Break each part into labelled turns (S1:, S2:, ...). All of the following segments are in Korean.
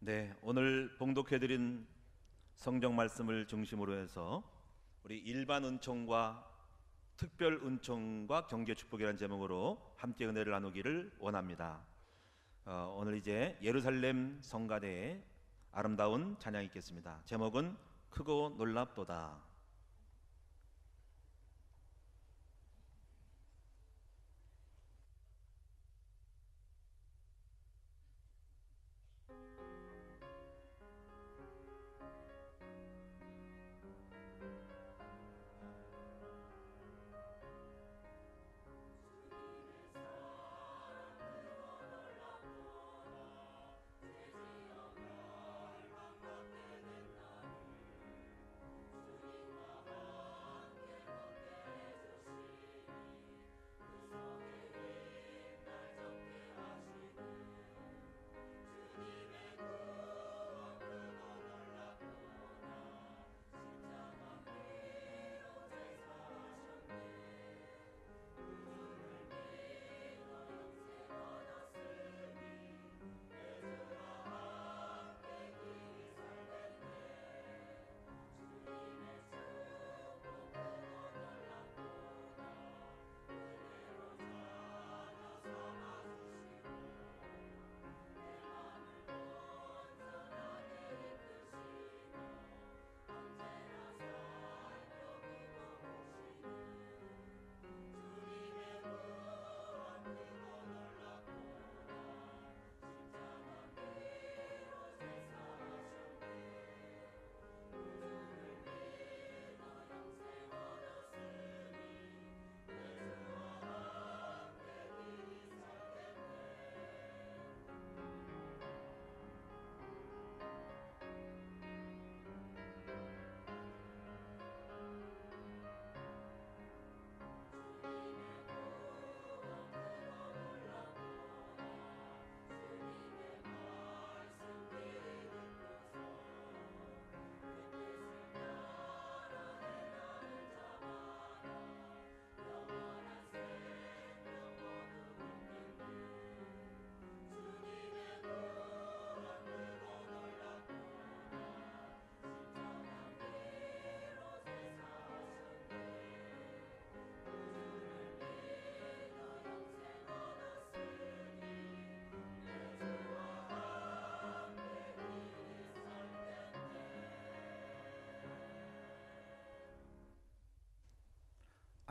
S1: 네, 오늘 봉독해드린 성경 말씀을 중심으로 해서 우리 일반 은총과 특별 은총과 경제 축복이라는 제목으로 함께 은혜를 나누기를 원합니다. 오늘 이제 예루살렘 성가대의 아름다운 찬양이 있겠습니다. 제목은 크고 놀랍도다.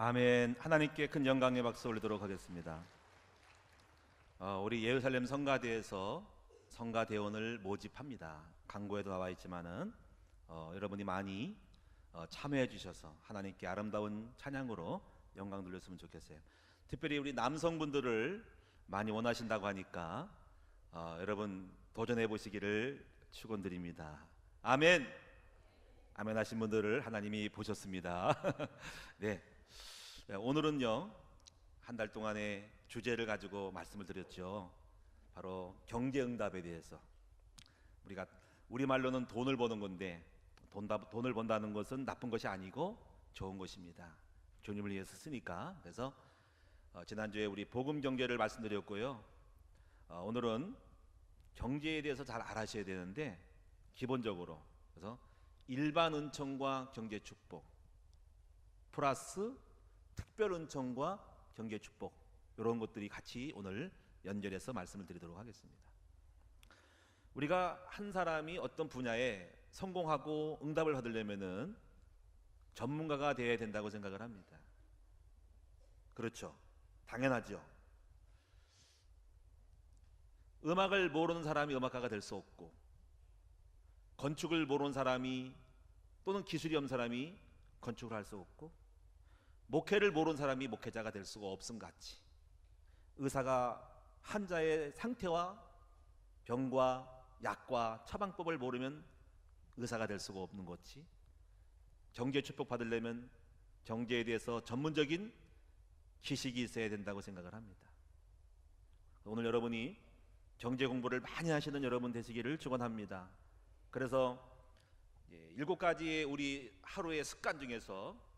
S1: 아멘. 하나님께 큰 영광의 박수 올리도록 하겠습니다. 우리 예루살렘 성가대에서 성가대원을 모집합니다. 광고에도 나와 있지만은 여러분이 많이 참여해 주셔서 하나님께 아름다운 찬양으로 영광 돌렸으면 좋겠어요. 특별히 우리 남성분들을 많이 원하신다고 하니까 여러분 도전해 보시기를 축원드립니다. 아멘. 아멘 하신 분들을 하나님이 보셨습니다. 네. 오늘은요, 한 달 동안의 주제를 가지고 말씀을 드렸죠. 바로 경제응답에 대해서. 우리가 우리말로는 돈을 버는 건데 돈을 번다는 것은 나쁜 것이 아니고 좋은 것입니다. 주님을 위해서 쓰니까. 그래서 지난주에 우리 복음 경제를 말씀드렸고요. 오늘은 경제에 대해서 잘 알아셔야 되는데 기본적으로 그래서 일반 은총과 경제 축복 플러스 특별 은총과 경제 축복 이런 것들이 같이 오늘 연결해서 말씀을 드리도록 하겠습니다. 우리가 한 사람이 어떤 분야에 성공하고 응답을 받으려면은 전문가가 되어야 된다고 생각을 합니다. 그렇죠. 당연하죠. 음악을 모르는 사람이 음악가가 될 수 없고 건축을 모르는 사람이 또는 기술이 없는 사람이 건축을 할 수 없고 목회를 모르는 사람이 목회자가 될 수가 없음 같이 의사가 환자의 상태와 병과 약과 처방법을 모르면 의사가 될 수가 없는 것이 경제 축복 받으려면 경제에 대해서 전문적인 지식이 있어야 된다고 생각을 합니다. 오늘 여러분이 경제 공부를 많이 하시는 여러분 되시기를 축원합니다. 그래서 7가지의 우리 하루의 습관 중에서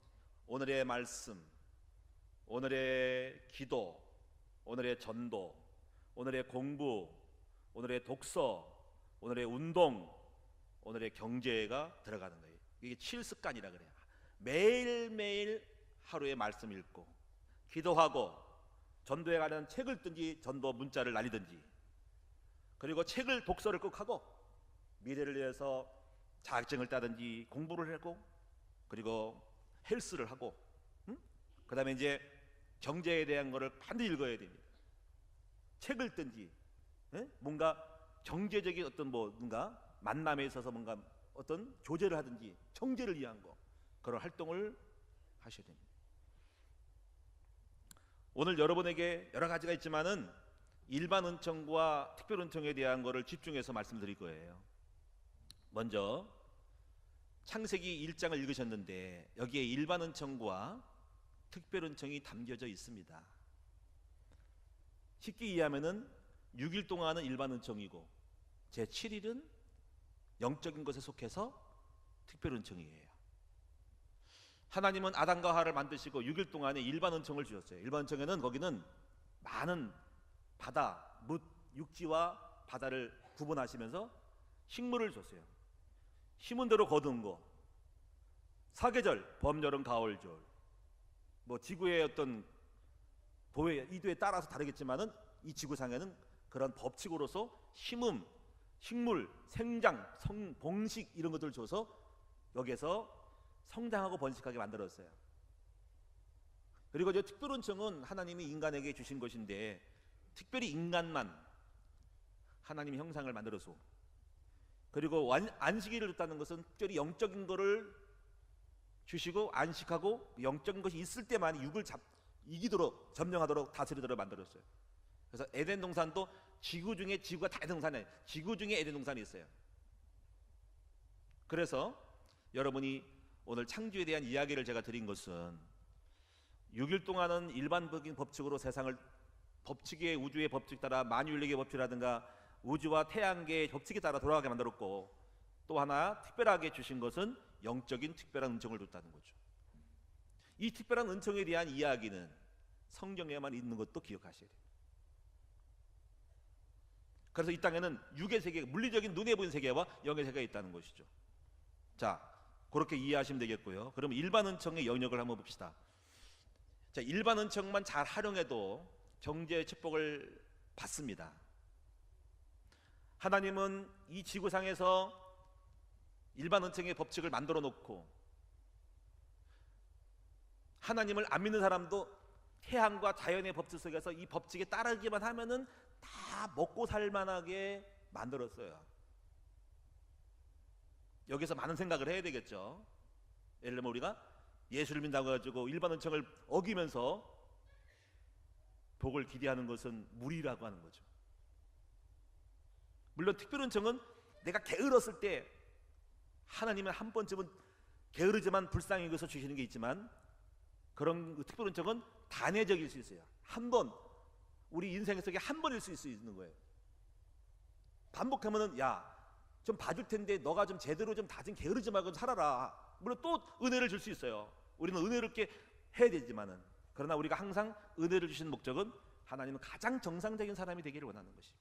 S1: 오늘의 말씀, 오늘의 기도, 오늘의 전도, 오늘의 공부, 오늘의 독서, 오늘의 운동, 오늘의 경제가 들어가는 거예요. 이게 7습관이라 그래요. 매일매일 하루에 말씀 읽고 기도하고 전도에 관한 책을 든지 전도 문자를 날리든지, 그리고 책을 독서를 꼭 하고 미래를 위해서 자격증을 따든지 공부를 하고, 그리고 헬스를 하고, 그 다음에 이제 경제에 대한 거를 반드시 읽어야 됩니다. 책을 든지, 뭔가 경제적인 어떤 뭔가 만남에 있어서 뭔가 어떤 교제를 하든지 경제를 위한 거, 그런 활동을 하셔야 됩니다. 오늘 여러분에게 여러 가지가 있지만은 일반 은총과 특별 은총에 대한 거를 집중해서 말씀드릴 거예요. 먼저 창세기 1장을 읽으셨는데 여기에 일반 은총과 특별 은총이 담겨져 있습니다. 쉽게 이해하면은 6일 동안은 일반 은총이고 제7일은 영적인 것에 속해서 특별 은총이에요. 하나님은 아담과 하와를 만드시고 6일 동안에 일반 은총을 주셨어요. 일반 은총에는 거기는 많은 바다, 뭇, 육지와 바다를 구분하시면서 식물을 줬어요. 심은 대로 거둔 거, 사계절, 봄, 여름, 가을, 겨울, 뭐 지구의 어떤 도의 이도에 따라서 다르겠지만은 이 지구상에는 그런 법칙으로서 심음, 식물, 생장, 봉식 이런 것들을 줘서 여기에서 성장하고 번식하게 만들었어요. 그리고 이제 특별 은총은 하나님이 인간에게 주신 것인데 특별히 인간만 하나님의 형상을 만들어서, 그리고 안식일을 줬다는 것은 특별히 영적인 거를 주시고 안식하고 영적인 것이 있을 때만 육을 이기도록 점령하도록 다스리도록 만들었어요. 그래서 에덴 동산도 지구 중에 지구가 다 에덴 동산이에요. 지구 중에 에덴 동산이 있어요. 그래서 여러분이 오늘 창조에 대한 이야기를 제가 드린 것은 6일 동안은 일반적인 법칙으로 세상을 법칙의 우주의 법칙 따라 만유인력의 법칙이라든가 우주와 태양계의 법칙에 따라 돌아가게 만들었고, 또 하나 특별하게 주신 것은 영적인 특별한 은총을 줬다는 거죠. 이 특별한 은총에 대한 이야기는 성경에만 있는 것도 기억하셔야 돼요. 그래서 이 땅에는 육의 세계, 물리적인 눈에 보이는 세계와 영의 세계가 있다는 것이죠. 자, 그렇게 이해하시면 되겠고요. 그럼 일반 은총의 영역을 한번 봅시다. 자, 일반 은총만 잘 활용해도 경제의 축복을 받습니다. 하나님은 이 지구상에서 일반 은총의 법칙을 만들어 놓고, 하나님을 안 믿는 사람도 태양과 자연의 법칙 속에서 이 법칙에 따르기만 하면은 다 먹고 살만하게 만들었어요. 여기서 많은 생각을 해야 되겠죠. 예를 들면 우리가 예수를 믿는다고 해가지고 일반 은총을 어기면서 복을 기대하는 것은 무리라고 하는 거죠. 물론 특별 은총은 내가 게을렀을 때 하나님은 한 번쯤은 게으르지만 불쌍히 여겨서 주시는 게 있지만, 그런 특별 은총은 단회적일 수 있어요. 한 번, 우리 인생 속에 한 번일 수 있는 거예요. 반복하면은 야, 좀 봐줄 텐데 너가 좀 제대로 좀 다진 게으르지 말고 살아라. 물론 또 은혜를 줄 수 있어요. 우리는 은혜를 이렇게 해야 되지만은, 그러나 우리가 항상 은혜를 주시는 목적은 하나님은 가장 정상적인 사람이 되기를 원하는 것이.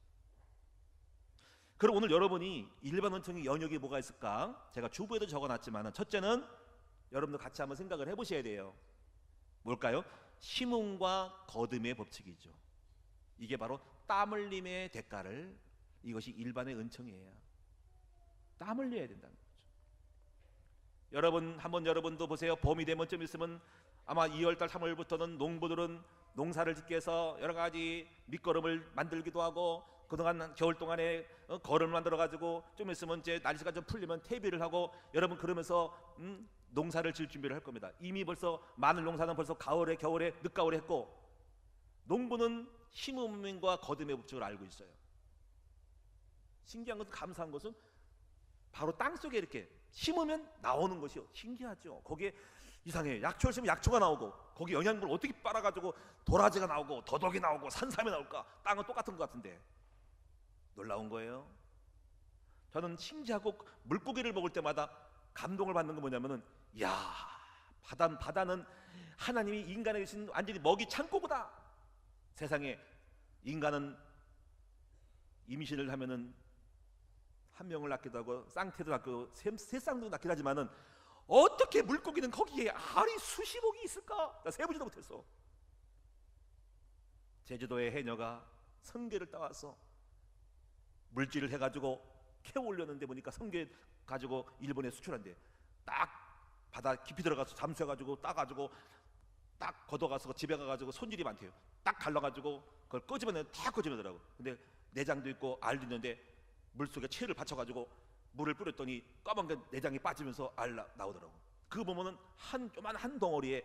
S1: 그럼 오늘 여러분이 일반 은총의 영역이 뭐가 있을까? 제가 주부에도 적어놨지만은 첫째는 여러분도 같이 한번 생각을 해보셔야 돼요. 뭘까요? 심음과 거듭의 법칙이죠. 이게 바로 땀 흘림의 대가를, 이것이 일반의 은총이에요. 땀 흘려야 된다는 거죠. 여러분 한번 여러분도 보세요. 봄이 되면 좀 있으면 아마 2월달 3월부터는 농부들은 농사를 짓기 위해서 여러 가지 밑거름을 만들기도 하고, 그동안 겨울 동안에 거름을 만들어 가지고 좀 있으면 이제 날씨가 좀 풀리면 퇴비를 하고, 여러분 그러면서 농사를 지을 준비를 할 겁니다. 이미 벌써 마늘 농사는 벌써 가을에 겨울에 늦가을에 했고, 농부는 심음과 거듭의 법칙을 알고 있어요. 신기한 것은, 감사한 것은 바로 땅속에 이렇게 심으면 나오는 것이요, 신기하죠. 거기에 이상해, 약초를 심으면 약초가 나오고, 거기 영양분을 어떻게 빨아가지고 도라지가 나오고 더덕이 나오고 산삼이 나올까? 땅은 똑같은 것 같은데 놀라운 거예요. 저는 신기하고 물고기를 먹을 때마다 감동을 받는 건 뭐냐면은, 야, 바다는 하나님이 인간에게 주신 완전히 먹이 창고보다, 세상에 인간은 임신을 하면은 한 명을 낳기도 하고 쌍태도 낳고 세 쌍도 낳기도 하지만은 어떻게 물고기는 거기에 알이 수십억이 있을까? 나 세보지도 못했어. 제주도의 해녀가 성게를 따와서 물질을 해가지고 캐어 올렸는데 보니까 성게 가지고 일본에 수출한대. 딱 바다 깊이 들어가서 잠수해가지고 따가지고 딱 걷어가서 집에 가가지고 손질이 많대요. 딱 갈라가지고 그걸 꺼집어내 다 꺼집어내더라고. 근데 내장도 있고 알도 있는데 물속에 체를 받쳐가지고 물을 뿌렸더니 까만 게 내장이 빠지면서 알 나오더라고. 그거 보면은 요만 한 덩어리에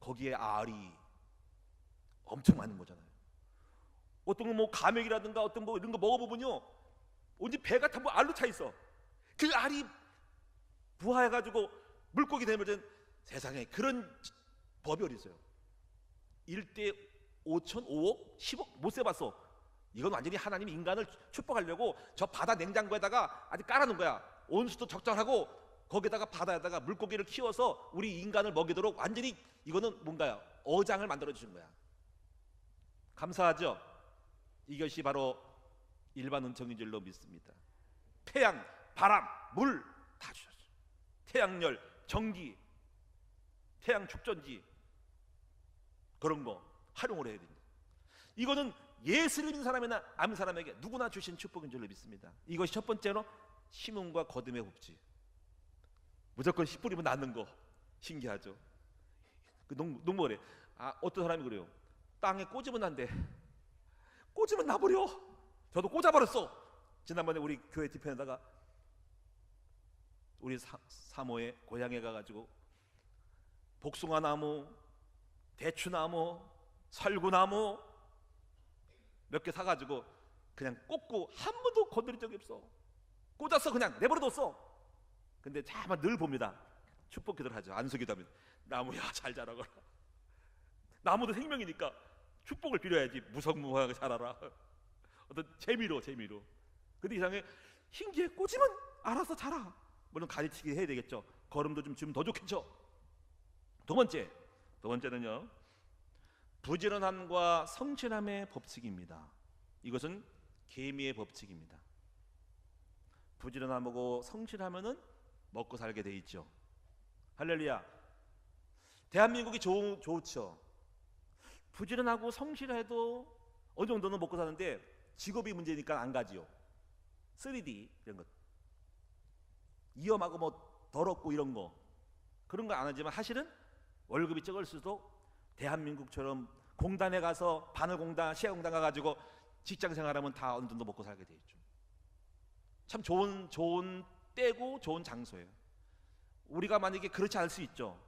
S1: 거기에 알이 엄청 많은 거잖아요. 어떤 거 뭐 가맥이라든가 어떤 뭐 이런 거 먹어보면요, 언제 배가 다 뭐 알로 차 있어. 그 알이 부화해가지고 물고기 되면 세상에 그런 법이 어디 있어요. 1대 5천, 5억, 10억 못 세봤어. 이건 완전히 하나님이 인간을 축복하려고 저 바다 냉장고에다가 아직 깔아놓은 거야. 온수도 적절하고 거기다가 바다에다가 물고기를 키워서 우리 인간을 먹이도록 완전히 이거는 뭔가요? 어장을 만들어 주신 거야. 감사하죠? 이것이 바로 일반 은총인 줄로 믿습니다. 태양, 바람, 물 다 주셨어요. 태양열, 전기, 태양 축전지 그런 거 활용을 해야 됩니다. 이거는 예수를 믿는 사람이나 아는 사람에게 누구나 주신 축복인 줄로 믿습니다. 이것이 첫 번째로 심음과 거듭의 법칙. 무조건 씨 뿌리면 낫는 거 신기하죠. 그 농부래. 어떤 사람이 그래요. 땅에 꽂으면 난대. 꽂으면 나버려. 저도 꽂아버렸어. 지난번에 우리 교회 뒤편에다가 우리 사모에 고향에 가가지고 복숭아나무, 대추나무, 설구나무 몇 개 사가지고 그냥 꽂고 한 번도 건드린 적이 없어. 꽂았어. 그냥 내버려뒀어. 근데 차마 늘 봅니다. 축복 기도를 하죠. 안수기도 하면 나무야 잘 자라거라. 나무도 생명이니까 축복을 빌어야지. 무성무하게 자라라. 어떤 재미로. 근데 이상하게 신기해. 꽂으면 알아서 자라. 물론 가르치기 해야 되겠죠. 걸음도 좀 주면 더 좋겠죠. 두 번째는요, 부지런함과 성실함의 법칙입니다. 이것은 계미의 법칙입니다. 부지런함하고 성실하면은 먹고 살게 돼 있죠. 할렐루야. 대한민국이 좋죠. 부지런하고 성실해도 어느 정도는 먹고 사는데 직업이 문제니까 안 가지요. 3D 이런 것, 위험하고 뭐 더럽고 이런 거 그런 거 안 하지만 사실은 월급이 적을 수도 대한민국처럼 공단에 가서 바늘공단, 시야공단 가가지고 직장 생활하면 다 어느 정도 먹고 살게 돼 있죠. 참 좋은 때고 좋은 장소예요. 우리가 만약에 그렇지 않을 수 있죠.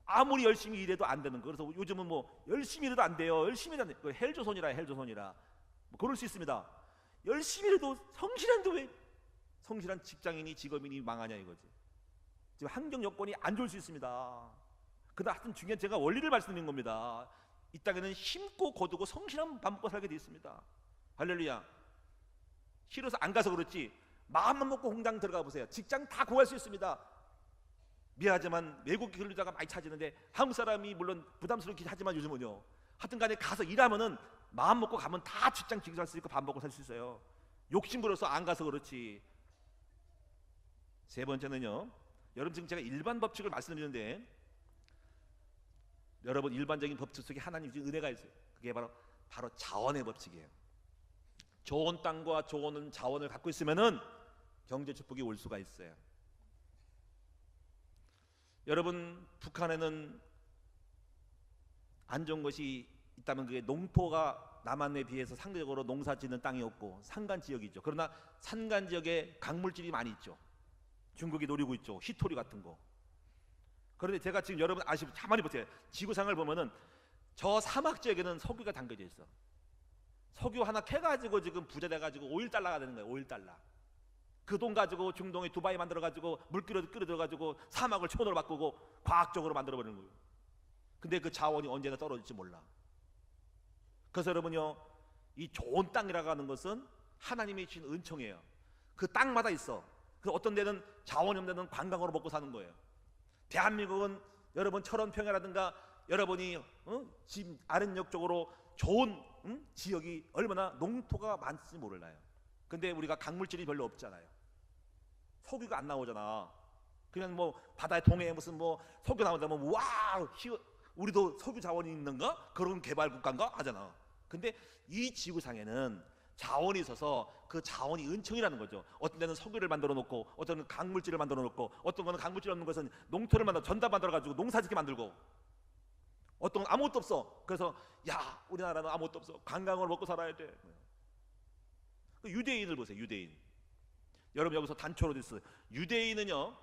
S1: 아무리 열심히 일해도 안 되는 거. 그래서 요즘은 뭐 열심히 일해도 안 돼요. 열심히 일해도 안 돼요. 헬조선이라 뭐 그럴 수 있습니다. 열심히 일해도 성실한데 왜 성실한 직장인이 직업인이 망하냐 이거지. 지금 환경 여건이 안 좋을 수 있습니다. 근데 하여튼 중요한 제가 원리를 말씀드리는 겁니다. 이 땅에는 심고 거두고 성실한 밥 먹고 살게 돼 있습니다. 할렐루야. 싫어서 안 가서 그렇지 마음만 먹고 공장 들어가 보세요. 직장 다 구할 수 있습니다. 미안하지만 외국 근로자가 많이 찾는데 한국 사람이 물론 부담스럽긴 하지만 요즘은요, 하여튼 간에 가서 일하면은 마음 먹고 가면 다 직장 직업할 수 있고 밥 먹고 살 수 있어요. 욕심 부려서 안 가서 그렇지. 세 번째는요, 여러분 지금 제가 일반 법칙을 말씀드리는데 여러분 일반적인 법칙 속에 하나님 주신 은혜가 있어요. 그게 바로 자원의 법칙이에요. 좋은 땅과 좋은 자원을 갖고 있으면은 경제 축복이 올 수가 있어요. 여러분 북한에는 안 좋은 것이 있다면 그게 농토가 남한에 비해서 상대적으로 농사 짓는 땅이 없고 산간 지역이죠. 그러나 산간 지역에 강물질이 많이 있죠. 중국이 노리고 있죠. 히토리 같은 거. 그런데 제가 지금 여러분 아시고 가만히 보세요. 지구상을 보면은 저 사막 지역에는 석유가 담겨져 있어. 석유 하나 캐가지고 지금 부자 돼가지고 $5 되는 거예요. $5. 그 돈 가지고 중동에 두바이 만들어가지고 물기로 끌어들여가지고 사막을 초원으로 바꾸고 과학적으로 만들어버리는 거예요. 근데 그 자원이 언제나 떨어질지 몰라. 그래서 여러분요, 이 좋은 땅이라고 하는 것은 하나님이 주신 은총이에요. 그 땅마다 있어. 그 어떤 데는 자원이 없는 데는 관광으로 먹고 사는 거예요. 대한민국은 여러분 철원평야라든가 여러분이 지금 아랫역 쪽으로 좋은 지역이 얼마나 농토가 많을지 몰라요. 근데 우리가 강물질이 별로 없잖아요. 석유가 안 나오잖아. 그냥 뭐 바다의 동해에 무슨 뭐 석유 나온다 뭐 와, 우리도 석유 자원이 있는가? 그런 개발 국가인가? 하잖아. 근데 이 지구상에는 자원이 있어서 그 자원이 은총이라는 거죠. 어떤 데는 석유를 만들어 놓고, 어떤 데는 강물질을 만들어 놓고, 어떤 거는 강물질 없는 것은 농토를 만들어 전다 만들어 가지고 농사짓게 만들고, 어떤 건 아무것도 없어. 그래서 야, 우리나라는 아무것도 없어. 관광을 먹고 살아야 돼. 그 유대인을 보세요. 유대인. 여러분 여기서 단초로 됐어요. 유대인은요,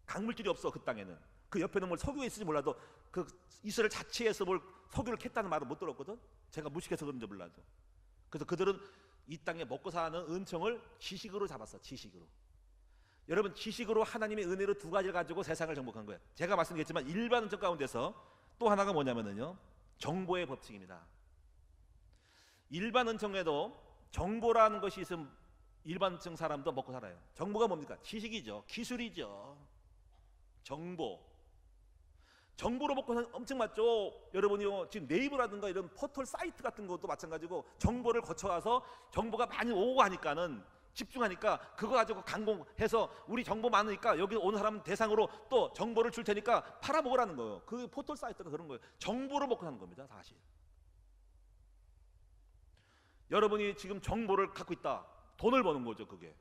S1: 강물질이 없어. 그 땅에는. 그 옆에는 뭘 석유가 있을지 몰라도 그 이스라엘 자체에서 뭘 석유를 캤다는 말은 못 들었거든. 제가 무식해서 그런지 몰라도. 그래서 그들은 이 땅에 먹고 사는 은총을 지식으로 잡았어. 지식으로. 여러분, 지식으로 하나님의 은혜로 두 가지를 가지고 세상을 정복한 거예요. 제가 말씀드렸지만 일반 은총 가운데서 또 하나가 뭐냐면요, 정보의 법칙입니다. 일반 은총에도 정보라는 것이 있으면 일반 은총 사람도 먹고 살아요. 정보가 뭡니까? 지식이죠. 기술이죠. 정보로 먹고 사는 엄청 많죠. 여러분이요, 지금 네이버라든가 이런 포털 사이트 같은 것도 마찬가지고 정보를 거쳐와서 정보가 많이 오고 하니까는 집중하니까 그거 가지고 강공해서 우리 정보 많으니까 여기 오는 사람 대상으로 또 정보를 줄 테니까 팔아먹으라는 거예요. 그 포털 사이트가 그런 거예요. 정보로 먹고 사는 겁니다. 사실 여러분이 지금 정보를 갖고 있다, 돈을 버는 거죠. 그게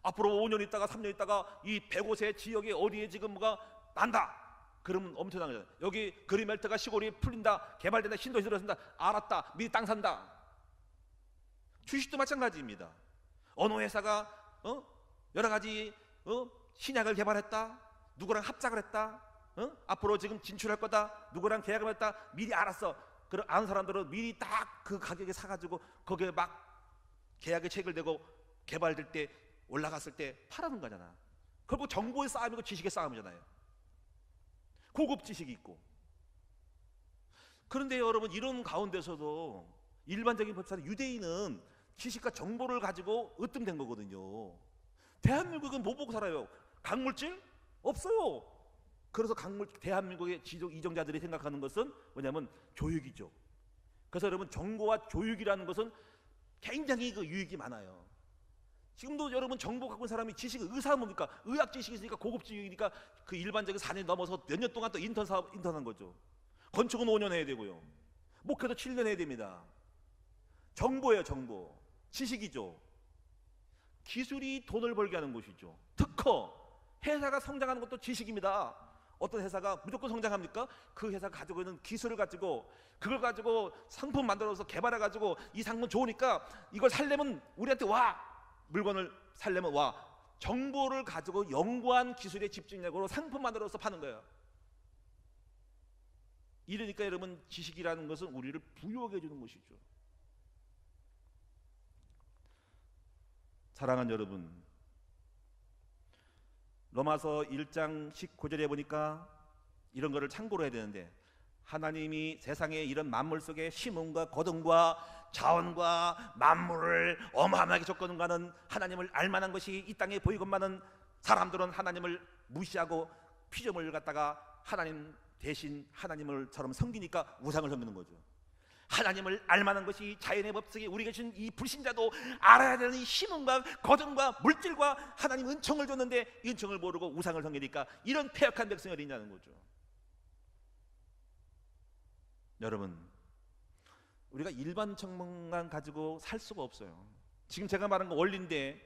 S1: 앞으로 5년 있다가 3년 있다가 이 105세 지역에 어디에 지금 뭐가 난다 그러면 엄청난 거잖아요. 여기 그린벨트가 시골이 풀린다, 개발된다, 신도시 들어선다, 알았다, 미리 땅 산다. 주식도 마찬가지입니다. 어느 회사가 여러 가지 신약을 개발했다, 누구랑 합작을 했다, 앞으로 지금 진출할 거다, 누구랑 계약을 했다, 미리 알았어. 그런 아는 사람들은 미리 딱 그 가격에 사가지고 거기에 막 계약에 체결되고 개발될 때 올라갔을 때 팔아는 거잖아. 결국 정보의 싸움이고 지식의 싸움이잖아요. 고급 지식이 있고. 그런데 여러분, 이런 가운데서도 일반적인 법사는 유대인은 지식과 정보를 가지고 으뜸된 거거든요. 대한민국은 뭐 보고 살아요? 강물질? 없어요. 그래서 대한민국의 지적 이정자들이 생각하는 것은 뭐냐면 교육이죠. 그래서 여러분, 정보와 교육이라는 것은 굉장히 그 유익이 많아요. 지금도 여러분 정보 갖고 있는 사람이 지식, 의사는 뭡니까? 의학 지식이 있으니까 고급 지식이니까 그 일반적인 4년 넘어서 몇 년 동안 또 인턴한 거죠. 건축은 5년 해야 되고요. 목회도 7년 해야 됩니다. 정보예요, 정보. 지식이죠. 기술이 돈을 벌게 하는 것이죠. 특허. 회사가 성장하는 것도 지식입니다. 어떤 회사가 무조건 성장합니까? 그 회사가 가지고 있는 기술을 가지고 그걸 가지고 상품 만들어서 개발해 가지고 이 상품 좋으니까 이걸 살려면 우리한테 와. 물건을 살려면 와. 정보를 가지고 연구한 기술의 집중력으로 상품 만들어서 파는 거예요. 이러니까 여러분, 지식이라는 것은 우리를 부유하게 해주는 것이죠. 사랑하는 여러분, 로마서 1장 19절에 보니까 이런 거를 참고로 해야 되는데, 하나님이 세상에 이런 만물 속에 심음과 거듭과 자원과 만물을 어마어마하게 조건하는 하나님을 알만한 것이 이 땅에 보이건만은 사람들은 하나님을 무시하고 피조물을 갖다가 하나님 대신 하나님을처럼 섬기니까 우상을 섬기는 거죠. 하나님을 알만한 것이 자연의 법칙에 우리 계신 이 불신자도 알아야 되는 이 심음과 거듭과 물질과 하나님 은총을 줬는데 은총을 모르고 우상을 섬기니까 이런 패역한 백성이 어디 있냐는 거죠. 여러분, 우리가 일반 정보만 가지고 살 수가 없어요. 지금 제가 말한 거 원리인데,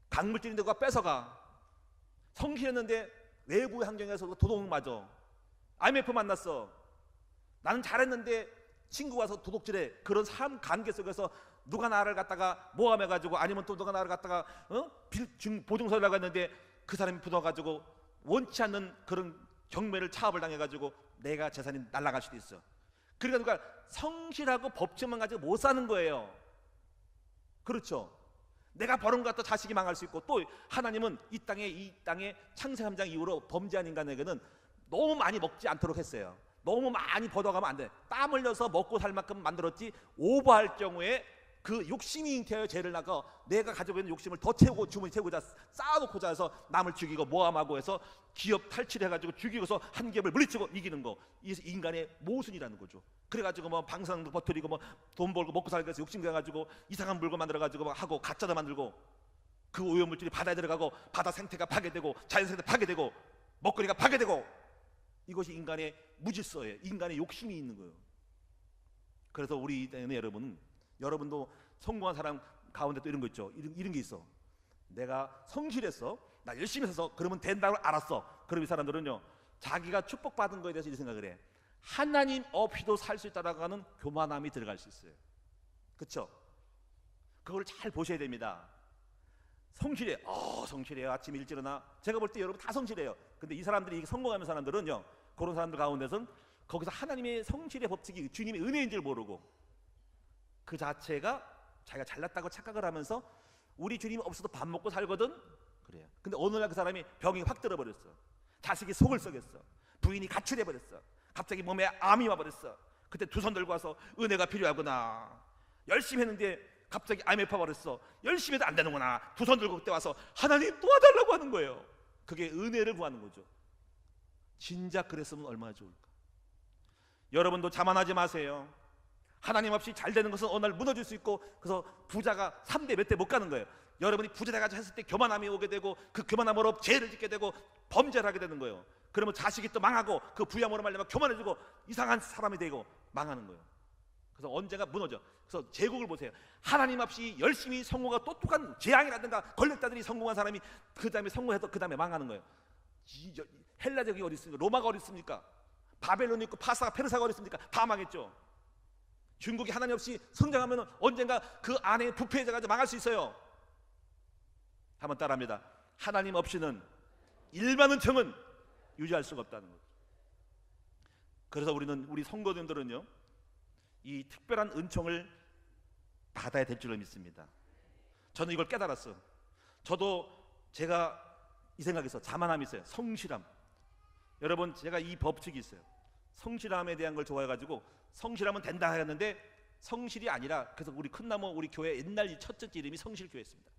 S1: 강물질인데 그거 뺏어가. 성실했는데 외부 환경에서 도둑 맞아. IMF 만났어. 나는 잘했는데 친구 와서 도둑질해. 그런 삶 관계 속에서 누가 나를 갖다가 모함해가지고, 아니면 또 누가 나를 갖다가 보증서를 나갔는데 그 사람이 붙어가지고 원치 않는 그런 경매를 차압을 당해가지고 내가 재산이 날아갈 수도 있어. 그러니까 누가 성실하고 법칙만 가지고 못 사는 거예요. 그렇죠? 내가 버는 것 같아 자식이 망할 수 있고, 또 하나님은 이 땅에 창세 3장 이후로 범죄한 인간에게는 너무 많이 먹지 않도록 했어요. 너무 많이 벗어가면 안 돼. 땀 흘려서 먹고 살 만큼 만들었지, 오버할 경우에 그 욕심이 잉태하여 죄를 나가 내가 가지고 있는 욕심을 더 채우고 주머니 채우고자 쌓아놓고자 해서 남을 죽이고 모함하고 해서 기업 탈취해가지고 죽이고서 한 겹을 물리치고 이기는 거, 이 인간의 모순이라는 거죠. 그래가지고 뭐 방사능도 버티고 뭐 돈 벌고 먹고 살기 위해서 욕심 가가지고 이상한 물건 만들어가지고 막 하고 가짜도 만들고, 그 오염물질이 바다에 들어가고 바다 생태가 파괴되고 자연생태 파괴되고 먹거리가 파괴되고, 이것이 인간의 무질서예요. 인간의 욕심이 있는 거예요. 그래서 우리 여러분도 성공한 사람 가운데 또 이런 거 있죠. 이런 게 있어. 내가 성실했어, 나 열심히 해서 그러면 된다고 알았어. 그럼 이 사람들은요, 자기가 축복받은 거에 대해서 이 생각을 해. 하나님 없이도 살 수 있다라고 하는 교만함이 들어갈 수 있어요. 그렇죠? 그걸 잘 보셔야 됩니다. 성실해. 성실해요. 아침 일찍 일어나. 제가 볼 때 여러분 다 성실해요. 근데 이 사람들이 성공하는 사람들은요, 그런 사람들 가운데서는 거기서 하나님의 성실의 법칙이 주님의 은혜인 줄 모르고, 그 자체가 자기가 잘났다고 착각을 하면서 우리 주님 없어도 밥 먹고 살거든, 그래요. 근데 어느 날 그 사람이 병이 확 들어버렸어. 자식이 속을 썩였어. 부인이 가출해버렸어. 갑자기 몸에 암이 와버렸어. 그때 두 손 들고 와서 은혜가 필요하구나. 열심히 했는데 갑자기 암에 파버렸어. 열심히 해도 안 되는구나. 두 손 들고 그때 와서 하나님 도와달라고 하는 거예요. 그게 은혜를 구하는 거죠. 진작 그랬으면 얼마나 좋을까. 여러분도 자만하지 마세요. 하나님 없이 잘 되는 것은 어느 날 무너질 수 있고, 그래서 부자가 3대 몇 대 못 가는 거예요. 여러분이 부자 돼가지고 했을 때 교만함이 오게 되고, 그 교만함으로 죄를 짓게 되고 범죄를 하게 되는 거예요. 그러면 자식이 또 망하고, 그 부양으로 말미암아 교만해지고 이상한 사람이 되고 망하는 거예요. 그래서 언젠가 무너져. 그래서 제국을 보세요. 하나님 없이 열심히 성공한 똑똑한 재앙이라든가 권력자들이 성공한 사람이 그 다음에 성공해서 그 다음에 망하는 거예요. 헬라적이 어디 있습니까? 로마가 어디 있습니까? 바벨론이 있고 파사가 페르사가 어디 있습니까? 다 망했죠. 중국이 하나님 없이 성장하면 언젠가 그 안에 부패해져가지고 망할 수 있어요. 한번 따라합니다. 하나님 없이는 일반 은총은 유지할 수가 없다는 거죠. 그래서 우리 성도님들은요, 이 특별한 은총을 받아야 될 줄로 믿습니다. 저는 이걸 깨달았어요. 저도 제가 이 생각에서 자만함이 있어요. 성실함. 여러분, 제가 이 법칙이 있어요. 성실함에 대한 걸 좋아해가지고 성실하면 된다 했는데 성실이 아니라, 그래서 우리 큰나무 우리 교회 옛날 이 첫째 이름이 성실교회였습니다.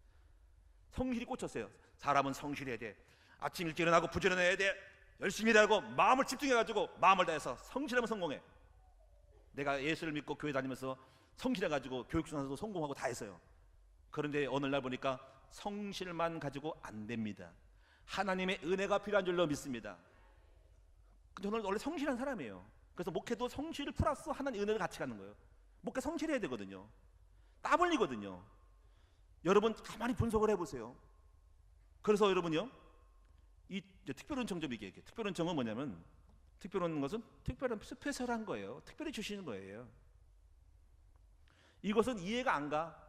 S1: 성실이 꽂혔어요. 사람은 성실해야 돼. 아침 일찍 일어나고 부지런해야 돼. 열심히 일하고 마음을 집중해가지고 마음을 다해서 성실하면 성공해. 내가 예수를 믿고 교회 다니면서 성실해가지고 교육생활도 성공하고 다 했어요. 그런데 어느 날 보니까 성실만 가지고 안 됩니다. 하나님의 은혜가 필요한 줄로 믿습니다. 근데 저는 원래 성실한 사람이에요. 그래서 목회도 성실 플러스 하나님 은혜를 같이 가는 거예요. 목회 성실해야 되거든요. 땀 흘리거든요. 여러분 가만히 분석을 해보세요. 그래서 여러분요, 이 특별은총 좀 얘기할게요. 특별은총은 뭐냐면, 특별한 것은 특별한 스페셜한 거예요. 특별히 주시는 거예요. 이것은 이해가 안 가.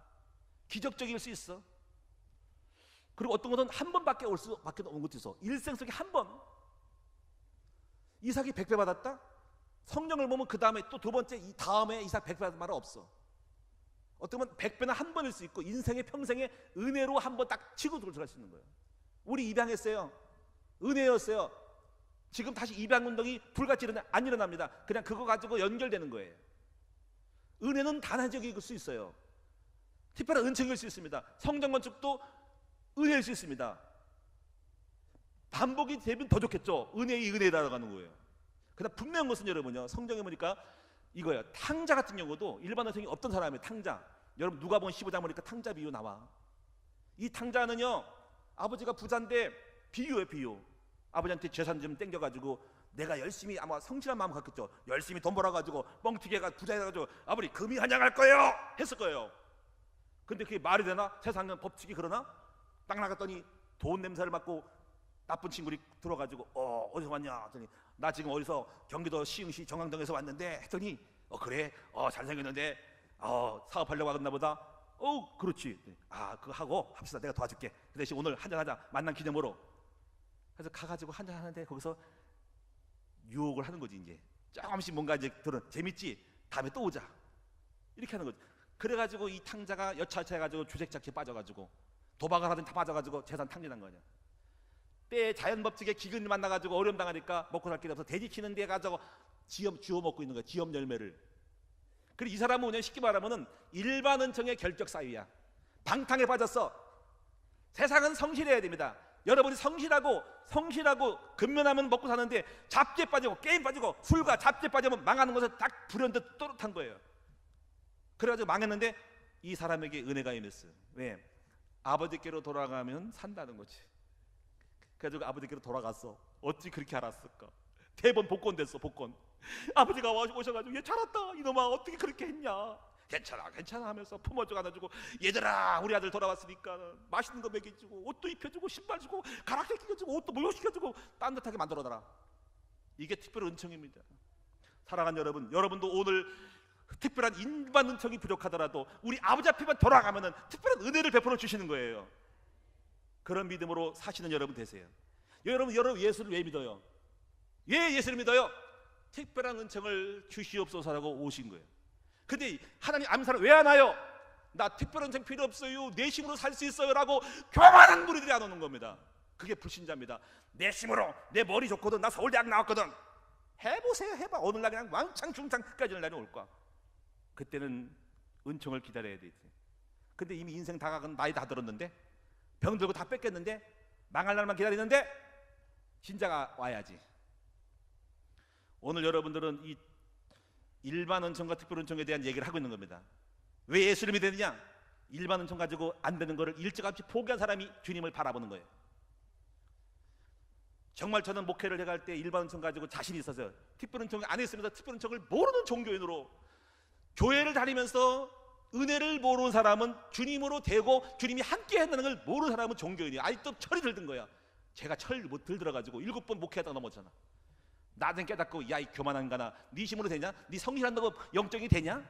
S1: 기적적일 수 있어. 그리고 어떤 것은 한 번밖에 올 수밖에 없는 것도 있어. 일생 속에 한 번. 이삭이 100배 받았다? 성경을 보면 그 다음에 또 두 번째 이 다음에 이삭 100배 받은 말은 없어. 어떻게 보면 100배는 한 번일 수 있고, 인생의 평생의 은혜로 한 번 딱 치고 들어갈 수 있는 거예요. 우리 입양했어요. 은혜였어요. 지금 다시 입양운동이 불같이 안 일어납니다. 그냥 그거 가지고 연결되는 거예요. 은혜는 단회적일 수 있어요. 특별한 은총일 수 있습니다. 성전 건축도 은혜일 수 있습니다. 반복이 되면 더 좋겠죠. 은혜의 은혜라고 하는 거예요. 그러나 분명한 것은 여러분요, 성경에 보니까 이거예요. 탕자 같은 경우도 일반 은총이 없던 사람이에요. 탕자. 여러분 누가복음 15장 보니까 탕자 비유 나와. 이 탕자는요, 아버지가 부자인데 비유예요, 비유. 아버지한테 재산 좀 땡겨가지고 내가 열심히, 아마 성실한 마음 갖겠죠. 열심히 돈 벌어가지고 뻥튀기가 부자 해가지고 아버지 금이 한양할 거예요 했을 거예요. 근데 그게 말이 되나? 세상은 법칙이 그러나? 딱 나갔더니 돈 냄새를 맡고 나쁜 친구들이 들어가지고 어디서 왔냐 했더니 나 지금 어디서 경기도 시흥시 정강동에서 왔는데 했더니 그래? 잘생겼는데 사업하려고 하겠나 보다. 그렇지. 그거 하고 합시다. 내가 도와줄게. 그 대신 오늘 한잔하자. 만난 기념으로. 그래서 가가지고 한잔하는데 거기서 유혹을 하는 거지. 이제 조금씩 뭔가 이제 재밌지? 다음에 또 오자. 이렇게 하는 거지. 그래가지고 이 탕자가 여차해가지고 주색작게 빠져가지고 도박을 하든 다 빠져가지고 재산 탕진한 거 아니야. 때에 자연법칙에 기근이 만나가지고 어려움 당하니까 먹고 살 길이 없어서 돼지 키는 데 가지고 주워 먹고 있는 거야. 지엄 열매를. 그리고 이 사람은 그냥 쉽게 말하면은 일반 은총의 결격 사유야. 방탕에 빠졌어. 세상은 성실해야 됩니다. 여러분이 성실하고 근면하면 먹고 사는데 잡지에 빠지고 게임 빠지고 술과 잡지에 빠지면 망하는 것을 딱 불현듯 또렷한 거예요. 그래가지고 망했는데 이 사람에게 은혜가 임했어요. 왜? 아버지께로 돌아가면 산다는 거지. 그래가지고 아버지께로 돌아갔어. 어찌 그렇게 알았을까? 대번 복권 됐어. 복권. 아버지가 오셔가지고 얘 잘했다 이놈아 어떻게 그렇게 했냐, 괜찮아 괜찮아 하면서 품어주고 안아주고, 얘들아 우리 아들 돌아왔으니까 맛있는 거 먹여주고 옷도 입혀주고 신발 주고 가락대 끼워주고 옷도 목욕시켜주고 따뜻하게 만들어놔라. 이게 특별 은총입니다. 사랑하는 여러분, 여러분도 오늘 특별한 일반 은총이 부족하더라도 우리 아버지 앞에만 돌아가면은 특별한 은혜를 베풀어 주시는 거예요. 그런 믿음으로 사시는 여러분 되세요. 여러분 예수를 왜 믿어요? 왜 예수를 믿어요? 특별한 은총을 주시옵소서라고 오신 거예요. 근데 하나님 아는 사람 왜 안 와요? 나 특별한 은총 필요 없어요, 내 힘으로 살 수 있어요 라고 교만한 무리들이 안 오는 겁니다. 그게 불신자입니다. 내 힘으로, 내 머리 좋거든, 나 서울대학 나왔거든, 해보세요. 해봐. 어느 날 그냥 왕창 중창 끝까지는 날이 올 거야. 그때는 은총을 기다려야 되지. 근데 이미 인생 다 가건 나이 다 들었는데, 병 들고 다 뺏겼는데, 망할 날만 기다리는데 진짜가 와야지. 오늘 여러분들은 이 일반 은총과 특별 은총에 대한 얘기를 하고 있는 겁니다. 왜 예수를 믿느냐? 일반 은총 가지고 안 되는 거를 일찌감치 포기한 사람이 주님을 바라보는 거예요. 정말 저는 목회를 해갈 때 일반 은총 가지고 자신이 있어서 특별 은총 안 했습니다. 특별 은총을 모르는 종교인으로 교회를 다니면서 은혜를 모르는 사람은 주님으로 되고 주님이 함께 한다는 걸 모르는 사람은 종교인이에요. 아직도 철이 들든 거야. 제가 철 못 들들어가지고 7번 목회하다가 넘었잖아. 나중에 깨닫고, 야 이 교만한 가나, 네 힘으로 되냐? 네 성실한다고 영적이 되냐?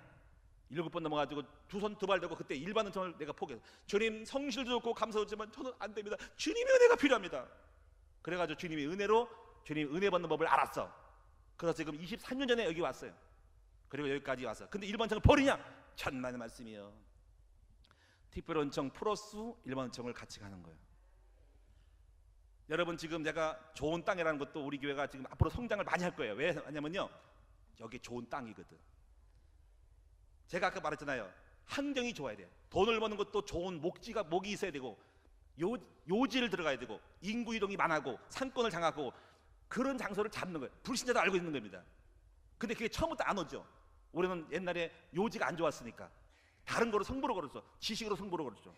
S1: 7번 넘어가지고 두 손 두 발 들고 그때 일반 은총을 내가 포기했어. 주님 성실도 좋고 감사하지만 저는 안 됩니다. 주님의 은혜가 필요합니다. 그래가지고 주님의 은혜로 주님 은혜 받는 법을 알았어. 그래서 지금 23년 전에 여기 왔어요. 그리고 여기까지 왔어. 근데 일반 은총을 버리냐? 천만의 말씀이요. 특별 은총 플러스 일반 은총을 같이 가는 거예요. 여러분 지금 내가 좋은 땅이라는 것도 우리 교회가 지금 앞으로 성장을 많이 할 거예요. 왜 하냐면요, 여기 좋은 땅이거든. 제가 아까 말했잖아요. 환경이 좋아야 돼요. 돈을 버는 것도 좋은 목이 있어야 되고, 요지를 들어가야 되고, 인구 이동이 많아고, 상권을 장악하고, 그런 장소를 잡는 거예요. 불신자도 알고 있는 겁니다. 근데 그게 처음부터 안 오죠. 우리는 옛날에 요지가 안 좋았으니까 다른 거로 성부로 걸었죠. 지식으로 성부로 걸었죠.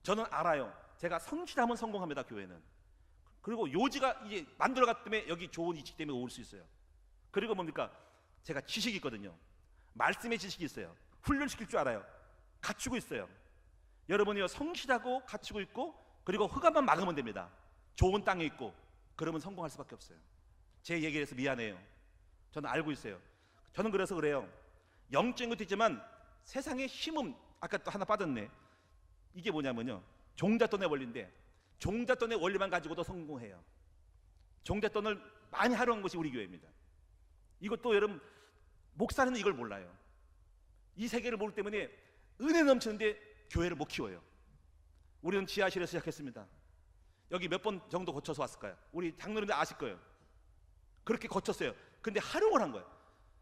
S1: 저는 알아요. 제가 성실하면 성공합니다. 교회는. 그리고 요지가 이제 만들어갔기 때문에 여기 좋은 이치 때문에 올 수 있어요. 그리고 뭡니까? 제가 지식이 있거든요. 말씀의 지식이 있어요. 훈련시킬 줄 알아요. 갖추고 있어요. 여러분이요, 성실하고 갖추고 있고, 그리고 흑암만 막으면 됩니다. 좋은 땅에 있고, 그러면 성공할 수밖에 없어요. 제 얘기를 해서 미안해요. 저는 알고 있어요. 저는 그래서 그래요. 영적인 것도 있지만 세상의 힘은, 아까 또 하나 빠졌네. 이게 뭐냐면요, 종잣돈의 원리인데, 종잣돈의 원리만 가지고도 성공해요. 종잣돈을 많이 활용한 것이 우리 교회입니다. 이것도 여러분, 목사는 이걸 몰라요. 이 세계를 모르기 때문에 은혜 넘치는데 교회를 못 키워요. 우리는 지하실에서 시작했습니다. 여기 몇 번 정도 거쳐서 왔을까요? 우리 장로님들 아실 거예요. 그렇게 거쳤어요. 근데 활용을 한 거예요.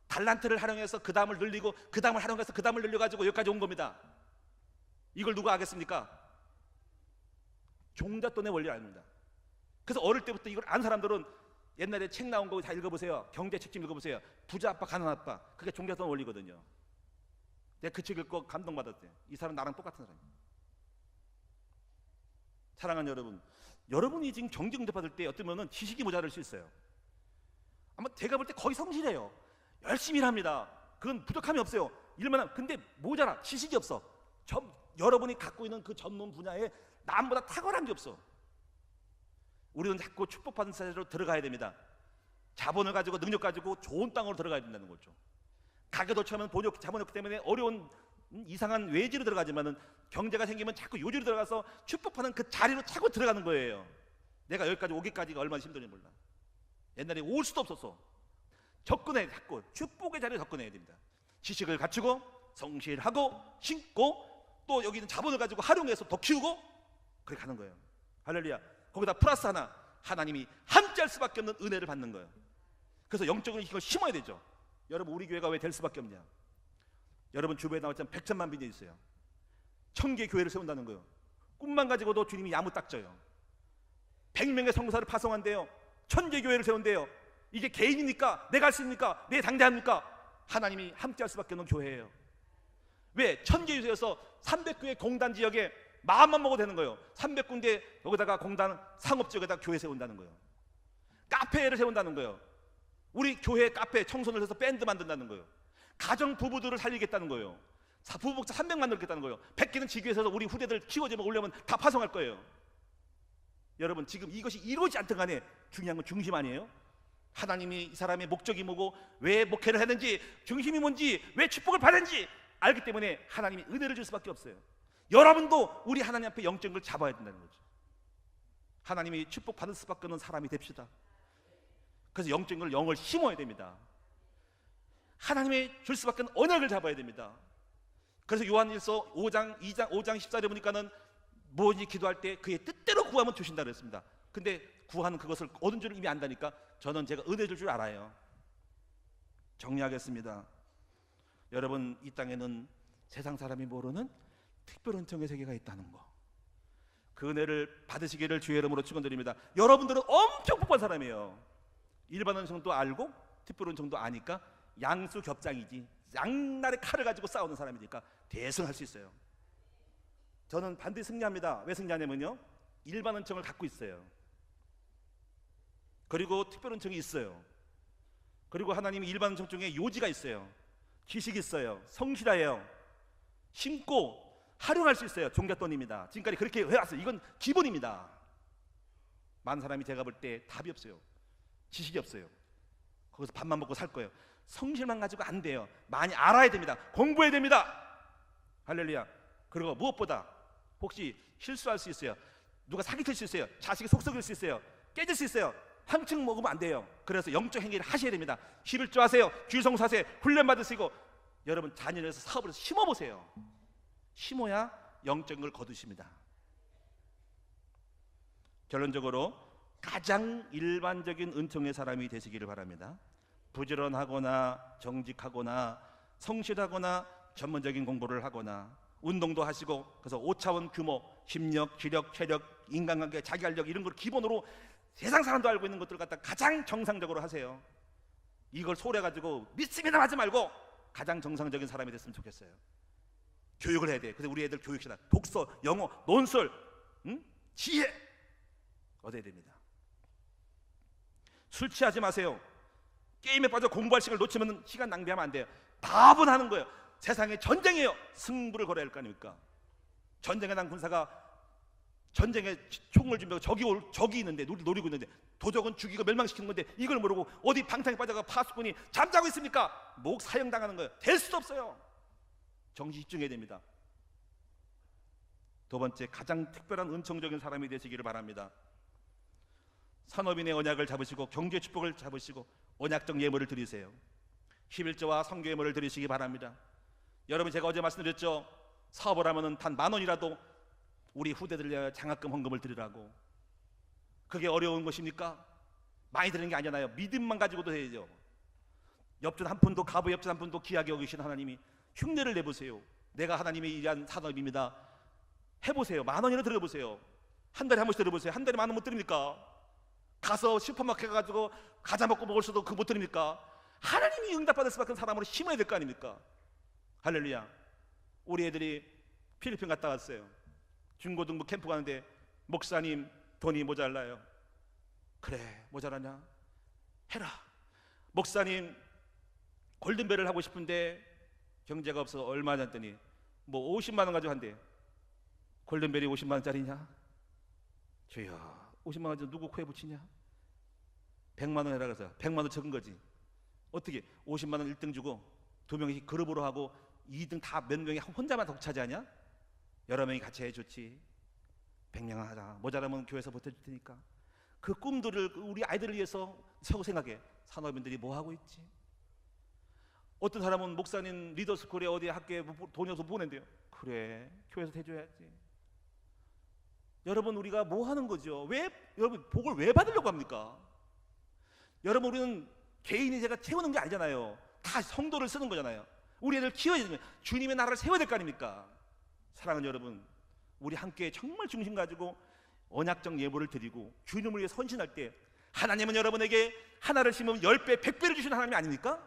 S1: 달란트를 활용해서 그 다음을 늘리고, 그 다음을 활용해서 그 다음을 늘려가지고 여기까지 온 겁니다. 이걸 누가 하겠습니까? 종잣돈의 원리 아닙니다. 그래서 어릴 때부터 이걸 안 사람들은 옛날에 책 나온 거 다 읽어보세요. 경제책 좀 읽어보세요. 부자 아빠 가난 아빠, 그게 종잣돈 원리거든요. 내가 그 책 읽고 감동받았대요. 이 사람 나랑 똑같은 사람이에요. 사랑하는 여러분, 여러분이 지금 경제 받을 때 어쩌면은 지식이 모자랄 수 있어요. 아마 제가 볼 때 거의 성실해요. 열심히 일합니다. 그건 부족함이 없어요. 일만 근데 모자라, 지식이 없어. 여러분이 갖고 있는 그 전문 분야에 남보다 탁월한 게 없어. 우리는 자꾸 축복받은 세대로 들어가야 됩니다. 자본을 가지고, 능력 가지고 좋은 땅으로 들어가야 된다는 거죠. 가게도 처음엔 자본력 때문에 어려운 이상한 외지로 들어가지만은 경제가 생기면 자꾸 요지로 들어가서 축복받는 그 자리로 차고 들어가는 거예요. 내가 여기까지 오기까지가 얼마나 힘든지 몰라. 옛날에 올 수도 없었어. 접근해, 자꾸 축복의 자리에 접근해야 됩니다. 지식을 갖추고, 성실하고, 신고, 또 여기 있는 자본을 가지고 활용해서 더 키우고, 그렇게 가는 거예요. 할렐루야. 거기다 플러스 하나, 하나님이 함께할 수밖에 없는 은혜를 받는 거예요. 그래서 영적으로 이걸 심어야 되죠. 여러분, 우리 교회가 왜 될 수밖에 없냐? 여러분 주변에 나왔지만 100천만 빚이 있어요. 1000개 교회를 세운다는 거예요. 꿈만 가지고도 주님이 야무딱져요. 100명의 성도사를 파송한대요. 1000개 교회를 세운대요. 이게 개인입니까? 내가 할 수 있습니까? 내 당대합니까? 하나님이 함께할 수밖에 없는 교회예요. 왜? 1000개 유세에서 300교회 공단 지역에 마음만 먹어도 되는 거예요. 300군데 여기다가 공단 상업지역에다 교회 세운다는 거예요. 카페를 세운다는 거예요. 우리 교회 카페 청소년을 해서 밴드 만든다는 거예요. 가정 부부들을 살리겠다는 거예요. 부부복지 300 만들겠다는 거예요. 100개는 지교에서 우리 후대들 키워주면 올려면 다 파송할 거예요. 여러분, 지금 이것이 이루어지지 않든 간에 중요한 건 중심 아니에요? 하나님이 이 사람의 목적이 뭐고 왜 목회를 했는지, 중심이 뭔지, 왜 축복을 받았는지 알기 때문에 하나님이 은혜를 줄 수밖에 없어요. 여러분도 우리 하나님 앞에 영적인 걸 잡아야 된다는 거죠. 하나님이 축복 받을 수밖에 없는 사람이 됩시다. 그래서 영적인 걸 영을 심어야 됩니다. 하나님이 줄 수밖에 없는 언약을 잡아야 됩니다. 그래서 요한일서 5장 14절에 보니까는 무엇인지 기도할 때 그의 뜻대로 구하면 주신다 그랬습니다. 근데 구하는 그것을 얻은 줄 이미 안다니까 저는 제가 은혜 줄 알아요. 정리하겠습니다. 여러분, 이 땅에는 세상 사람이 모르는 특별한 은총의 세계가 있다는 거, 그 은혜를 받으시기를 주의 이름으로 축원드립니다. 여러분들은 엄청 복받은 사람이에요. 일반 은총도 알고 특별 은총도 아니까 양수 겹장이지, 양날의 칼을 가지고 싸우는 사람이니까 대승할 수 있어요. 저는 반드시 승리합니다. 왜 승리하냐면요, 일반 은총을 갖고 있어요. 그리고 특별 은총이 있어요. 그리고 하나님이 일반 은총 중에 요지가 있어요. 지식이 있어요. 성실해요. 심고 활용할 수 있어요. 종잣돈입니다. 지금까지 그렇게 해왔어요. 이건 기본입니다. 많은 사람이 제가 볼 때 답이 없어요. 지식이 없어요. 거기서 밥만 먹고 살 거예요. 성실만 가지고 안 돼요. 많이 알아야 됩니다. 공부해야 됩니다. 할렐루야. 그리고 무엇보다 혹시 실수할 수 있어요. 누가 사기칠 수 있어요. 자식이 속 썩일 수 있어요. 깨질 수 있어요. 한층 먹으면 안 돼요. 그래서 영적 행위를 하셔야 됩니다. 11조 하세요. 귀성사세 훈련 받으시고 여러분 자녀를 해서 사업을 해서 심어보세요. 심어야 영적인 걸 거두십니다. 결론적으로 가장 일반적인 은총의 사람이 되시기를 바랍니다. 부지런하거나 정직하거나 성실하거나 전문적인 공부를 하거나 운동도 하시고, 그래서 5차원 규모, 힘력, 기력, 체력, 인간관계, 자기활력 이런 걸 기본으로 세상 사람도 알고 있는 것들을 갖다 가장 정상적으로 하세요. 이걸 소홀해가지고 믿습니다 하지 말고 가장 정상적인 사람이 됐으면 좋겠어요. 교육을 해야 돼. 그래서 우리 애들 교육시나 독서, 영어, 논술, 지혜 얻어야 됩니다. 술 취하지 마세요. 게임에 빠져 공부할 시간을 놓치면 시간 낭비하면 안 돼요. 다분하는 거예요. 세상에 전쟁이에요. 승부를 걸어야 할 거 아닙니까? 전쟁에 난 군사가 전쟁에 총을 준비하고 적이 있는데 노리고 있는데 도적은 죽이고 멸망시키는 건데 이걸 모르고 어디 방탕에 빠져가 파수꾼이 잠자고 있습니까? 목 사형당하는 거예요. 될 수도 없어요. 정신 집중해야 됩니다. 두 번째, 가장 특별한 은총적인 사람이 되시기를 바랍니다. 산업인의 언약을 잡으시고 경제 축복을 잡으시고 언약적 예물을 드리세요. 11조와 선교 예물을 드리시기 바랍니다. 여러분, 제가 어제 말씀드렸죠. 사업을 하면은 단 10,000원이라도 우리 후대들 위하여 장학금 헌금을 드리라고. 그게 어려운 것입니까? 많이 드리는 게 아니잖아요. 믿음만 가지고도 해야죠. 엽전 한 푼도, 가부 엽전 한 푼도 귀하게 여기신 하나님이 흉내를 내보세요. 내가 하나님의 일한 산업입니다. 해보세요. 10,000원이나 들어보세요. 한 달에 한 번씩 들어보세요. 한 달에 10,000원 못 드립니까? 가서 슈퍼마켓 가가지고 과자 먹고 먹을 수도 그 못 드립니까? 하나님이 응답받을 수밖에 없는 사람으로 심어야 될 거 아닙니까? 할렐루야. 우리 애들이 필리핀 갔다 왔어요. 중고등부 캠프 가는데 목사님 돈이 모자라요. 그래, 모자라냐? 해라. 목사님 골든벨을 하고 싶은데 경제가 없어서 얼마냐 했더니 뭐 50만 원 가지고 한대. 골든벨이 50만 원짜리냐? 주여, 50만 원 누구 코에 붙이냐? 100만 원 해라 그래서 100만 원 적은 거지. 어떻게 50만 원 1등 주고 2명이 그룹으로 하고 2등 다 몇 명이 혼자만 독차지하냐? 여러 명이 같이 해줬지. 100명 하자. 모자라면 교회에서 보태줄 테니까. 그 꿈들을 우리 아이들을 위해서 세우고 생각해. 산업인들이 뭐 하고 있지? 어떤 사람은 목사님 리더스쿨에 어디 학교에 돈이 없어서 보낸대요. 그래, 교회에서 해줘야지. 여러분, 우리가 뭐 하는 거죠? 왜 여러분 복을 왜 받으려고 합니까? 여러분, 우리는 개인이 제가 채우는 게 아니잖아요. 다 성도를 쓰는 거잖아요. 우리 애들 키워야 되는 거예요. 주님의 나라를 세워야 될 거 아닙니까? 사랑하는 여러분, 우리 함께 정말 중심 가지고 언약적 예물을 드리고 주님을 위해 선신할 때 하나님은 여러분에게 하나를 심으면 10배, 100배를 주시는 하나님이 아닙니까?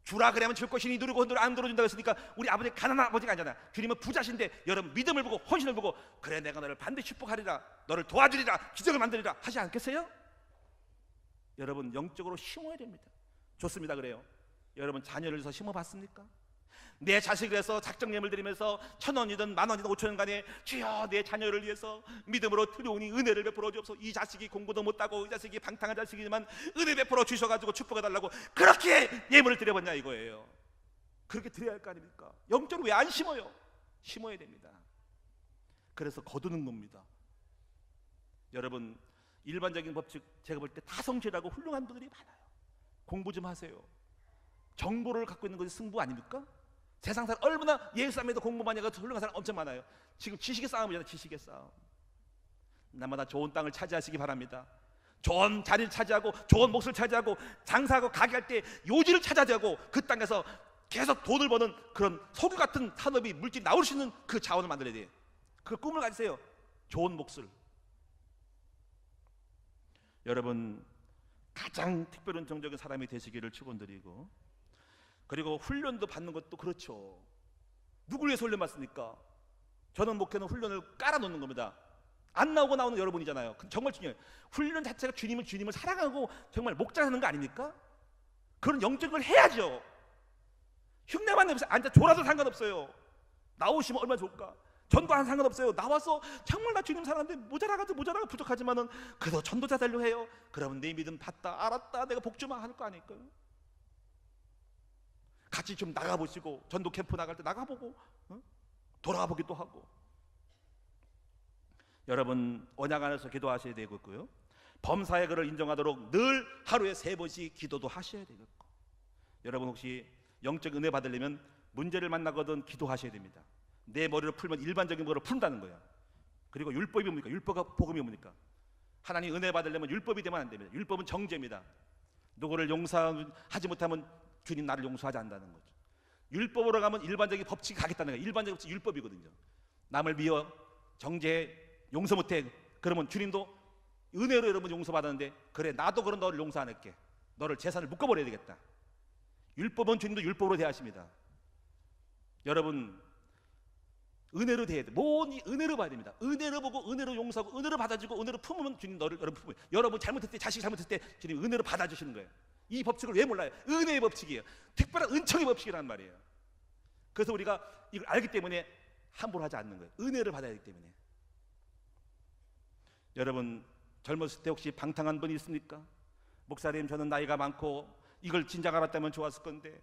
S1: 주라 그러면 줄 것이니 누리고 안 들어준다고 했으니까 우리 아버지 가난한 아버지가 아니잖아. 주님은 부자신데 여러분 믿음을 보고 헌신을 보고 그래 내가 너를 반드시 축복하리라, 너를 도와주리라, 기적을 만들리라 하지 않겠어요? 여러분 영적으로 심어야 됩니다. 좋습니다. 그래요. 여러분 자녀를 위해서 심어봤습니까? 내 자식을 위해서 작정 예물 드리면서 1,000원이든 10,000원이든 5,000원 간에 주여 내 자녀를 위해서 믿음으로 들여오니 은혜를 베풀어 주옵소서. 이 자식이 공부도 못하고 이 자식이 방탕한 자식이지만 은혜 베풀어 주셔가지고 축복해달라고 그렇게 예물을 드려봤냐 이거예요. 그렇게 드려야 할 거 아닙니까? 영적으로 왜 안 심어요? 심어야 됩니다. 그래서 거두는 겁니다. 여러분 일반적인 법칙 제가 볼 때 다 성실하고 훌륭한 분들이 많아요. 공부 좀 하세요. 정보를 갖고 있는 것이 승부 아닙니까? 세상 사람 얼마나 예수 삶에도 공부 많이 하고 훌륭한 사람 엄청 많아요. 지금 지식의 싸움이잖아요. 지식의 싸움. 날마다 좋은 땅을 차지하시기 바랍니다. 좋은 자리를 차지하고 좋은 몫을 차지하고 장사하고 가게 할 때 요지를 차지하고 그 땅에서 계속 돈을 버는 그런 석유 같은 산업이 물질이 나올 수 있는 그 자원을 만들어야 돼요. 그 꿈을 가지세요. 좋은 몫을. 여러분 가장 특별한 정적인 사람이 되시기를 축원드리고, 그리고 훈련도 받는 것도 그렇죠. 누굴 위해서 훈련 받습니까? 저는 목회는 훈련을 깔아놓는 겁니다. 안 나오고 나오는 여러분이잖아요. 정말 중요해요. 훈련 자체가 주님을 사랑하고 정말 목장하는 거 아닙니까? 그런 영적인 걸 해야죠. 흉내만 내면서 앉아 졸아도 상관없어요. 나오시면 얼마나 좋을까? 전도하는 상관없어요. 나와서 정말 나 주님 사랑하는데 모자라고 부족하지만은 그래도 전도자 되려 해요. 그러면 내 믿음 봤다 알았다 내가 복 주마 할 거 아닐까요? 같이 좀 나가보시고 전도 캠프 나갈 때 나가보고 돌아보기도 하고. 여러분 언약 안에서 기도하셔야 되겠고요. 범사의 그를 인정하도록 늘 하루에 3번씩 기도도 하셔야 되겠고. 여러분 혹시 영적 은혜 받으려면 문제를 만나거든 기도하셔야 됩니다. 내 머리를 풀면 일반적인 거로 푼다는 거야. 그리고 율법이 뭡니까? 율법과 복음이 뭡니까? 하나님 은혜 받으려면 율법이 되면 안 됩니다. 율법은 정죄입니다. 누구를 용서하지 못하면 주님 나를 용서하지 않는다는 거죠. 율법으로 가면 일반적인 법칙이 가겠다는 거예요. 일반적인 법칙이 율법이거든요. 남을 미워, 정죄해, 용서 못해. 그러면 주님도 은혜로 여러분 용서받았는데 그래 나도 그런 너를 용서 안 할게. 너를 재산을 묶어버려야 되겠다. 율법은 주님도 율법으로 대하십니다. 여러분 은혜로 대해야 돼. 은혜로 봐야 됩니다. 은혜로 보고 은혜로 용서하고 은혜로 받아주고 은혜로 품으면 주님 너를 여러분 품어요. 여러분 잘못했을 때 자식이 잘못했을 때 주님 은혜로 받아주시는 거예요. 이 법칙을 왜 몰라요? 은혜의 법칙이에요. 특별한 은총의 법칙이란 말이에요. 그래서 우리가 이걸 알기 때문에 함부로 하지 않는 거예요. 은혜를 받아야 하기 때문에. 여러분 젊었을 때 혹시 방탕한 분이 있습니까? 목사님 저는 나이가 많고 이걸 진작 알았다면 좋았을 건데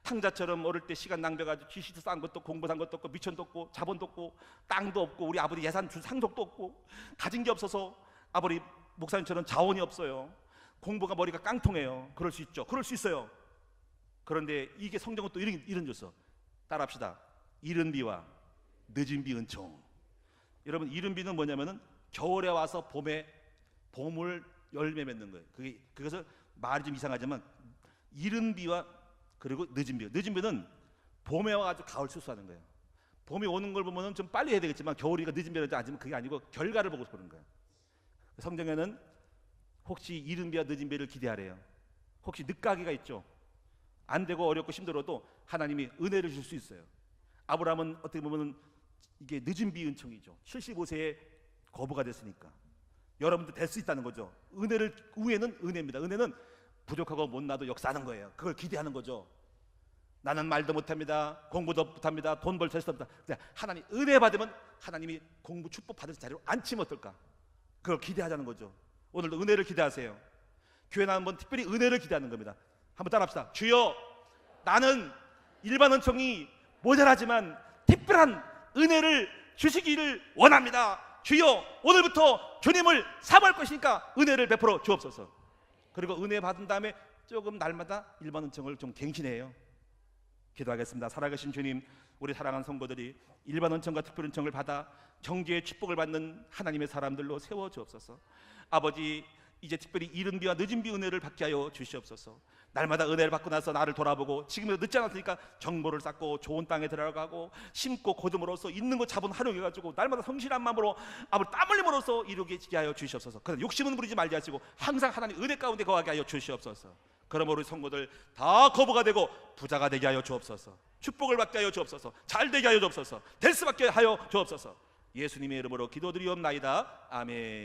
S1: 탕자처럼 어릴 때 시간 낭비해가지고 지시도 싼 것도 없고 공부한 것도 없고 미천도 없고 자본도 없고 땅도 없고 우리 아버지 예산 준 상속도 없고 가진 게 없어서 아버지 목사님처럼 자원이 없어요. 공부가 머리가 깡통해요. 그럴 수 있죠. 그럴 수 있어요. 그런데 이게 성경은 또 이런 줬어. 따라합시다. 이른 비와 늦은 비 은총. 여러분 이른 비는 뭐냐면은 겨울에 와서 봄에 봄을 열매 맺는 거예요. 그것을 말이 좀 이상하지만 이른 비와 그리고 늦은 비. 늦은 비는 봄에 와가지고 가을 수수하는 거예요. 봄이 오는 걸 보면은 좀 빨리 해야 되겠지만 겨울이가 늦은 비라도 아니면 그게 아니고 결과를 보고 그런 거예요. 성경에는 혹시 이른 비와 늦은 비를 기대하래요. 혹시 늦가기가 있죠. 안 되고 어렵고 힘들어도 하나님이 은혜를 줄 수 있어요. 아브라함은 어떻게 보면은 이게 늦은 비 은총이죠. 75세에 거부가 됐으니까. 여러분도 될 수 있다는 거죠. 우애는 은혜입니다. 은혜는 부족하고 못나도 역사하는 거예요. 그걸 기대하는 거죠. 나는 말도 못합니다. 공부도 못합니다. 돈 벌 재수도 없다. 하나님 은혜 받으면 하나님이 공부 축복 받을 자리로 앉히면 어떨까? 그걸 기대하자는 거죠. 오늘도 은혜를 기대하세요. 교회 나온 분 특별히 은혜를 기대하는 겁니다. 한번 따라합시다. 주여 나는 일반 은총이 모자라지만 특별한 은혜를 주시기를 원합니다. 주여 오늘부터 주님을 사모할 것이니까 은혜를 베풀어 주옵소서. 그리고 은혜 받은 다음에 조금 날마다 일반 은총을 좀 갱신해요. 기도하겠습니다. 살아계신 주님, 우리 사랑하는 성도들이 일반 은총과 특별 은총을 받아 정죄의 축복을 받는 하나님의 사람들로 세워 주옵소서. 아버지 이제 특별히 이른 비와 늦은 비 은혜를 받게 하여 주시옵소서. 날마다 은혜를 받고 나서 나를 돌아보고 지금도 늦지 않았으니까 정보를 쌓고 좋은 땅에 들어가고 심고 거둠으로써 있는 것 자본 활용해가지고 날마다 성실한 마음으로 아버지 땀 흘림으로써 이루게 하여 주시옵소서. 그래서 욕심은 부리지 말게 하시고 항상 하나님 은혜 가운데 거하게 하여 주시옵소서. 그러므로 우리 성도들 다 거부가 되고 부자가 되게 하여 주옵소서. 축복을 받게 하여 주옵소서. 잘 되게 하여 주옵소서. 될 수밖에 하여 주옵소서. 예수님의 이름으로 기도드리옵나이다. 아멘.